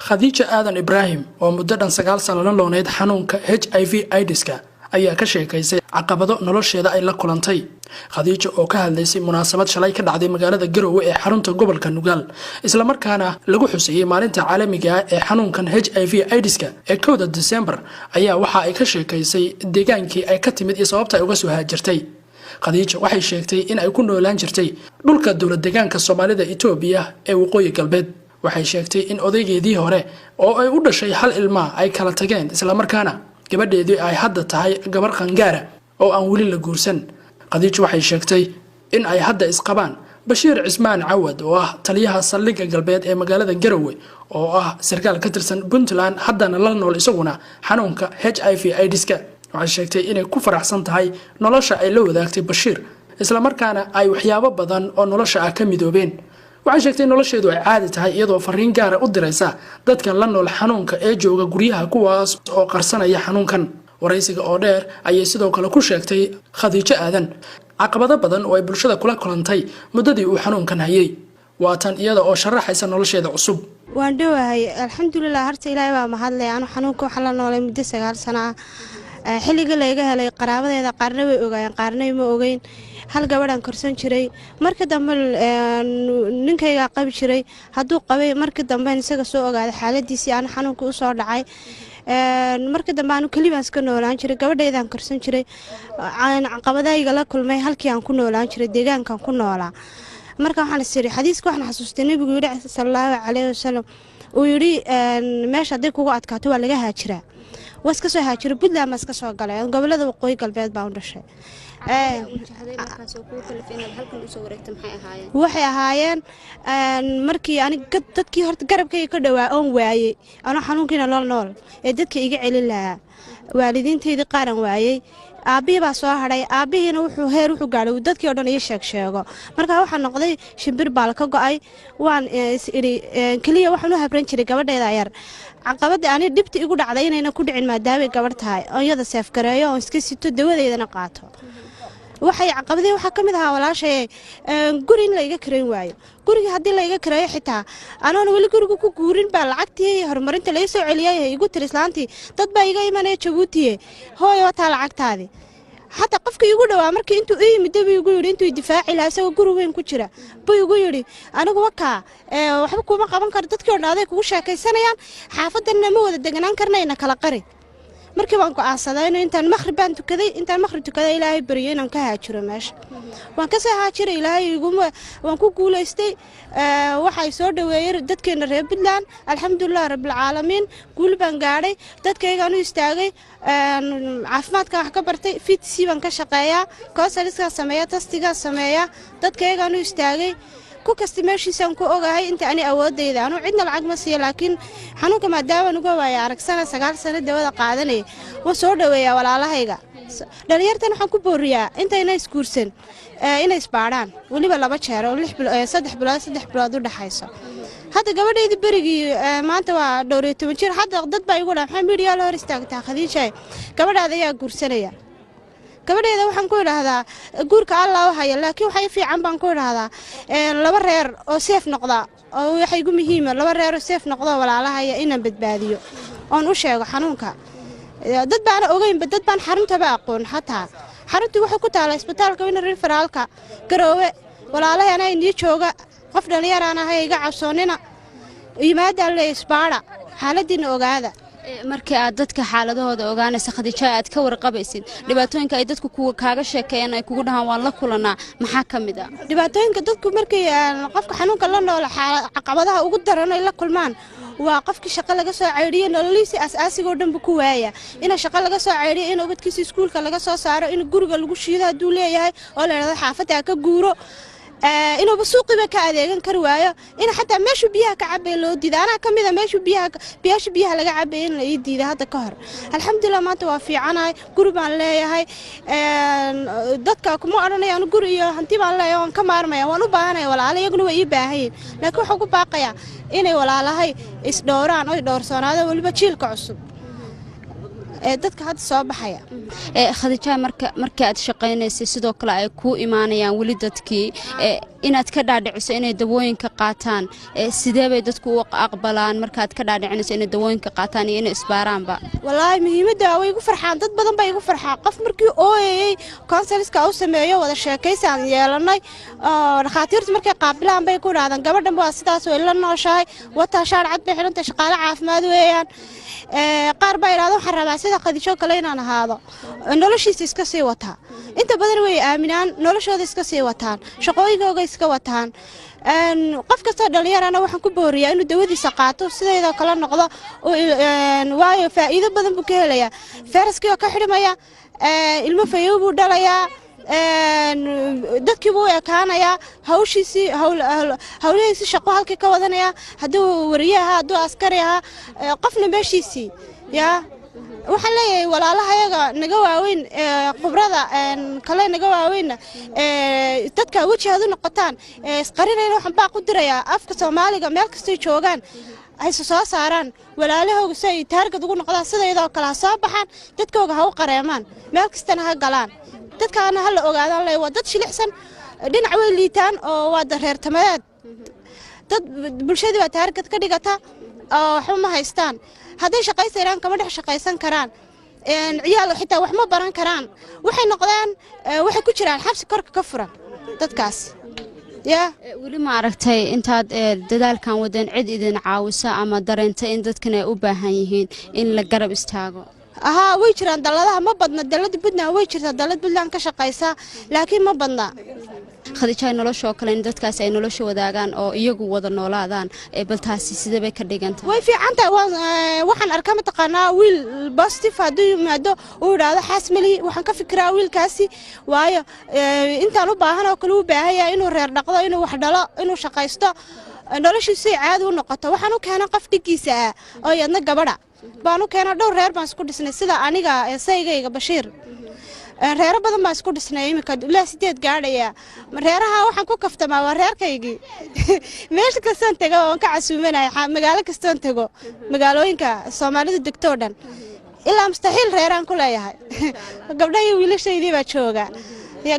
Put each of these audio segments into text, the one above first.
Khadija Aadan Ibrahim oo muddo dhan 9 sano la nooleed xanuunka HIV/AIDS-ka ayaa ka sheekaysay caqabado nolosheeda ay la kulantay. Khadija oo ka hadlaysay munaasabad shalay ka dhacday magaalada Garowe ee xarunta gobolka Nugaal, isla markaana lagu xuseeyay maalinta caalamiga ah ee xanuunkan HIV/AIDS-ka ee 1 December, ayaa waxa ay ka sheekaysay deegaankii ay ka timid iyo sababta ay uga soo haajirtay. Khadija waxay sheegtay in ay ku noolaan jirtay dhulka dowlad deegaanka Soomaalida Itoobiya ee waqooyi galbeed. waxay sheegtay in odaygeedii hore oo ay u dhashay hal ilma ay kala tageen, isla markaana gabadheedii ay hadda tahay gabar qangaara oo aan weli la guursan. Khadija waxay sheegtay in ay hadda isqabaan Bashiir Cismaan Cawad oo ah taliyaha saldhigga galbeed ee magaalada Garowe oo ah sarkaal ka tirsan Puntland, haddana la nool isaguna xanuunka HIV/AIDS-ka. waxay sheegtay inay ku faraxsan tahay nolosha ay la wadaagtay Bashiir, isla markaana ay waxyaabo badan oo nolosha ah ka midoobeen. waxay sheegtay nolosheedu ay caadi tahay iyadoo fariin gaar ah u diraysa dadka la nool xanuunka ee jooga guryaha kuwaas oo qarsanaya xanuunkan. waraysiga oo dheer ayay sidoo kale ku sheegtay Khadija Aadan caqabado badan oo ay bulshada kula kulantay muddadii uu xanuunkan hayay. waa tan iyada oo sharaxaysa nolosheeda cusub. waan dhawahay alxamdulillaah, harta ilaahay baa mahadlay. aan xanuunka waxa la noolay muddo 9 sano ah. xilliga laga helay qaraabadeeda qaarna way ogaayeen qaarna ma ogeyn. hal gabadhan korsan jiray, marka dambe ninkayga qabi jiray, hadduu qabay marka dambe isaga soo ogaaday xaaladiisii aan xanuunka u soo dhacay. marka dambe aanu kaliya iska noolaan jiray, gabadheedaan korsan jiray. caqabadayga la kulmay halkii aan ku noolaan jiray, deegaankan ku noolaa. marka waxaan isiri xadiiska waxaan xasuustay nabigu yiri sallallahu alayhi wasallam uu yiri meesha haday kugu adkaato waa laga haajiraa. waa iska soo haajiray Puntland ma iska soo galay gobolada waqooyi galbeed baan u dhashay. waxay ahaayeen markii aniga dadkii horta garabkayga ka dhawaa oon waayay ana xanuunkiina nool ee dadka iga celin lahaa. waalidiinteedii qaaran waayay, aabihii baa soo hadhay. aabihiina wuxuu gaadhay dadkii oo dhan iyo sheego. marka waxaa noqday shimbir baal ka go'ay. waan iri kaliya waxaan u habran jiray gabadheeda yar. caqabada ani dhibti igu dhacday inayna ku dhicin maadaama gabadh tahay oo iyada seef gareeyo oo iska sito dawadeedana qaato. waxay caqabadii waxa kamid ahaa walaashay guri in la iga kareyn waayo. guriga hadii la iga kareeyo xitaa anoon wali guriga ku guurin baa lacagtii horumarinta la soo celiyay igu tirislaantii dad baa iga imanay Jabuuti hooyo taa lacagtaadi. حتى قفك يقول له أمرك أنتوا إيه مدبي يقولوا أنتوا دفاعي لا سوى جرو وين كتيرة بيقولوا لي أنا وكا وحبكم ما قبل كردتك ولا هذاك وش هكذا سنة يعني حافظ النمو الدجنان كرنا إنك على قري مركب أنكو أصلا أنت المخرب أنتو كذا أنت المخرب كذا إلهي بريين أنك هاتشر ماشي وانكسر هاتشر إلهي يقوم وانكو قول استي waxay soo dhaweeyay dadkeena reer Puntland alxamdulillah rabbil caalamiin guul baan gaaray. dadkayga anu istaagay caafimaadka wax ka bartay fitsi baan ka shaqeeyaa koosaliska sameeyaa tastiga sameeyaa dadkayga anu istaagay ku kasta meeshiisaan ku ogahay inta ani awoodayda anu cidna lacag ma siiyo laakiin xanuunka maadaama uga waayay aragsana 9 sano dawada qaadanay waa soo dhaweeyaa walaalahayga. dhalinyartan waxaan ku booriyaa intayna iskuursan inay isbaaraan waliba 2 jeer oo 3 bilood u dhaxayso. hadda gabadheedii berigii maanta waa dhowr 10 jir. hadda dad baa igu dhahay maxay media la hor istaagtaa Khadija gabadhaada ayaa guursanaya. gabadheeda waxaan ku yiraahdaa guurka Allah u haya laakiin waxay fiican baan ku yiraahdaa 2 reer oo safe noqda oo waxay ugu muhiim 2 reer oo safe noqda walaalahaya inaan badbaadiyo oon u sheego xanuunka. dad baan ogeyn dad baan xarunta ba aqoon xataa xaruntu waxa ku taala isbitaalka weyn referaalka Garowe walaalahayna inii jooga qof dhalinyar aan ahay iga cabsoonina yimaada la isbaara xaaladina ogaada. markii aad dadka xaaladahooda ogaanaysa Khadija aad ka warqabaysid dhibaatooyinka ay dadku kaaga sheekeeyaan ay kugu dhahaan waan la kulanaa maxaa kamid ah? dhibaatooyinka dadku markii qofka xanuunka la nool caqabadaha ugu daran ay la kulmaan waa qofkii shaqo laga soo ceyriyay nololiisa asaasiga oo dhanba ku waaya. in shaqo laga soo ceyriyay in ubadkiisa iskuulka laga soo saaro in guriga lagu shiido haduu leeyahay oo la yiraahdo xaafada ka guuro inuu basuuqiba ka adeegan kar waayo in xataa meeshu biyaha ka cabay loo diiday. ana kamida meeshu biyaha laga cabay in la ii diiday hadda ka hor. alxamdulillah maanta waa fiicanahay guri baan leeyahay. dadka kuma oranayaan guri iyo hanti baan leeyahay waan ka maarmaya waan u baahanahay walaalo iyaguna way ii baahayn laakiin waxa ku baaqaya inay walaalahay is dhowraan oo dhowrsanaado waliba jiilka cusub dadka hadda soo baxaya. Khadija marka aad shaqeynaysay sidoo kale ay ku iimaanayaan wali dadkii inaad ka dhaadhiciso inay dawooyinka qaataan sidee bay dadku u aqbalaan markaad ka dhaadhicinayso inay dawooyinka qaataan iyo inay isbaaraanba wallaahi muhiimadda way igu farxaan dad badan bay igu farxaan qof markii ooyayay counselska u sameeyo wada sheekaysaan yeelanay dhakhaatiirtu markay qaabilaan bay ku yiraahdaan gabadhan waa sidaas way la nooshahay wata shaar cad bay xirantay shaqaale caafimaad weeyaan qaar baa yiraahdo waxaan rabaa sida Khadiijo kale inaan ahaado noloshiisa iska sii wataa inta badan way aaminaan noloshooda iska sii wataan shaqooyinkooda iska wataan qof kasta dhalinyarana waxaan ku booriyaa inuu dawadiisa qaato sideeda kala noqdo waayo faa'iido badan buu ka helayaa fayraskii oo ka xidhmaya ilmo fayow buu dhalayaa dadkii buu ekaanayaa hawlihiisii shaqo halkii ka wadanaya hadduu wariyaha hadduu askari ahaa qofna meeshiisii yaa waxaan leeyahay walaalahayaga naga waaweyn khibrada kale naga waaweynna dadka wajihaad u noqotaan isqarinayna waxaan baa ku dirayaa afka Soomaaliga meel kastoo joogaan ay soo saaraan walaalahooda si ay taargad ugu noqdaan sideedoo kala soo baxaan dadkooga ha u qareemaan meel kastana ha galaan dadkaana hal ogaadaan leeyahay dad shilixsan dhinac way liitaan oo waa reer tamaad dad bulshada waa taargad ka dhigata oo waxba ma haystaan haday shaqaysan kama dhex shaqaysan karaan ciyaal xitaa wax ma baran karaan waxay noqdaan waxay ku jiraan xabsi korka ka furan dadkaas weli ma aragtay intaad dadaalkan wadeen cid idin caawisa ama dareentay in dadkan ay u baahan yihiin in la garab istaago way jiraan daladaha ma badna dalada Puntland way jirtaa dalad Puntland ka shaqaysa laakiin ma badna Khadiijo nolosha kale in dadkaas ay nolosha wadaagaan oo iyagu wada noolaadaan baltaasi sidee bay ka dhigantahay way fiicantahay waxaan arkaa mataqaanaa wiil positive haduu yimaado uu yiraahdo xasmali waxaan ka fikiraa wiilkaasi waayo intaan u baahan oo kale u baahayaa inuu reer dhaqdo inuu wax dhalo inuu shaqaysto noloshiisa caadi u noqoto waxaan u keenaa qof dhigiisa oo yadna gabadha baan u keenaa dhowr reer baan isku dhisnay sida aniga saygayga Bashiir reer badan baan isku dhisnay imika ilaa 8 gaadhaya reeraha waxaan ku kaftamaa waa reerkaygii meesha kastaan tago oo ka casuumanay magaalo kastaan tago magaalooyinka Soomaalida degto dhan ilaa mustaxiil reeraan ku leeyahay gabdhaha iyo wiilashaydii baa jooga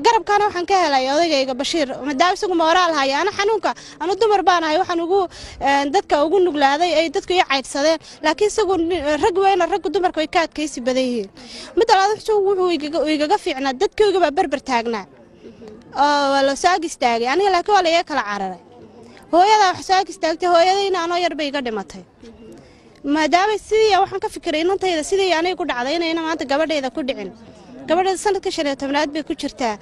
garabkana waxaan ka helay odagayga Bashiir maadaama isagu moraal haya ana xanuunka anu dumar baan ahay waxaan ugu dadka ugu nuglaaday ay dadku i caydsadeen laakiin isagu rag weyn rag dumarku ay ka adkaysi badan yihiin midalaad wuxuu igaga fiicnaa dadkooga baa barbar taagnaa wala saag istaagay aniga laakiin wala kala cararay hooyada wax saag istaagtay hooyadayna anoo yar bay iga dhimatay maadaama sidii waxaan ka fikiray inantayda sidii aniga ku dhacday inayna maanta gabadheeda ku dhicin gabadha sanadka 15aad bay ku jirtaa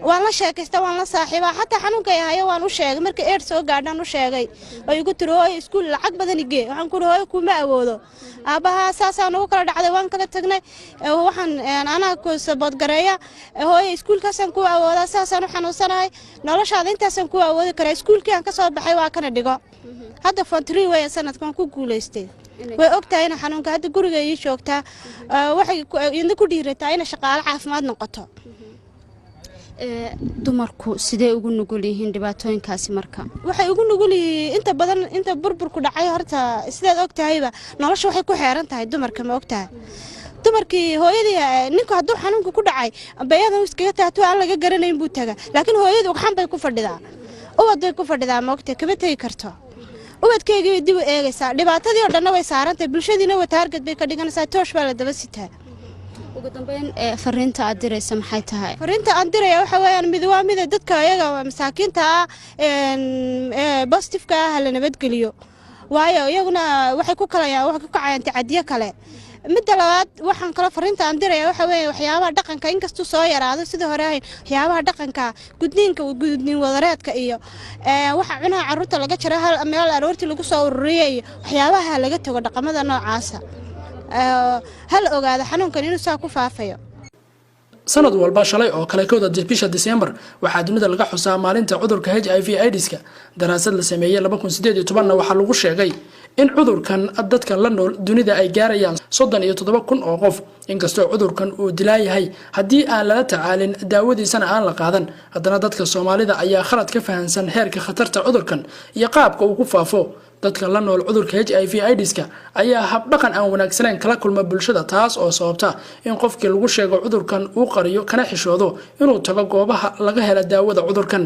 waan la sheekaystay waan la saaxiibaa hatta xanuunka yahay waan u sheegay markii eed soo gaadhan u sheegay oo igu tirooy iskuul lacag badan igee waxaan ku rooy kuma awoodo aabaha saasaan ugu kala dhacday waan kala tagnay waxaan ana ku sabad gareeya hooyo iskuulkaasaan ku awoodaa saasaan u xanuunsanahay noloshaada intaasaan ku awoodi karaa iskuulkii aan ka soo baxay waa kana dhigo hadda fantri way sanadkan ku guuleystay way ogtahay in xanuunka hadda guriga ay joogtaa waxay inta ku dhiirataa in shaqaale caafimaad noqoto dumarku sidee ugu nugul yihiin dhibaatooyinkaasi marka waxay ugu nugul yihiin inta badan inta burburku dhacay horta sidaad ogtahayba nolosha waxay ku xeeran tahay dumarka ma ogtahay dumarkii hooyadii ninku hadduu xanuunka ku dhacay bayada iskaga taagto aan laga garanayn buu tagaa laakiin hooyadu waxan bay ku fadhidaa ubad bay ku fadhidaa ma ogtahay kama tagi karto ubadkayga dib u eegaysaa dhibaatadii oo dhan way saarantay bulshadiina waa taargad bay ka dhiganaysaa toosh baa la daba sitaa ugu dambeyn fariinta aad diraysa maxay tahay fariinta aan diraya waxa weeyaan mid waa mid dadka ayaga masaakiinta positive-ka la nabadgeliyo waayo iyaguna waxay ku kacayaan tacadiye kale mid labaad waxaan kala fariinta aan diraya waxa weeye waxyaabaha dhaqanka inkastoo soo yaraado sida hore ahayn waxyaabaha dhaqanka gudniin wadareedka iyo waxa cunaha carruurta laga jira hal meel aroortii lagu soo ururiyay waxyaabaha laga tago dhaqamada noocaasa hal ogaada xanuunkan inuu saa ku faafayo sanad walba shalay oo kale kooda bisha December waxaa dunida laga xusaa maalinta cudurka HIV/AIDS-ka daraasad la sameeyay 2018 waxaa lagu sheegay in cudurkan dadka la nool dunida ay gaarayaan 37,000 oo qof inkastoo cudurkan uu dilaayahay haddii aan lala tacaalin daawadiisana aan la qaadan haddana dadka Soomaalida ayaa khalad ka fahansan heerka khatarta cudurkan iyo qaabka uu ku faafo dadka la nool cudurka HIV/AIDS-ka ayaa hab dhaqan aan wanaagsaneyn kala kulma bulshada taas oo sababta in qofkii lagu sheego cudurkan uu qariyo kana xishoodo inuu tago goobaha laga helo daawada cudurkan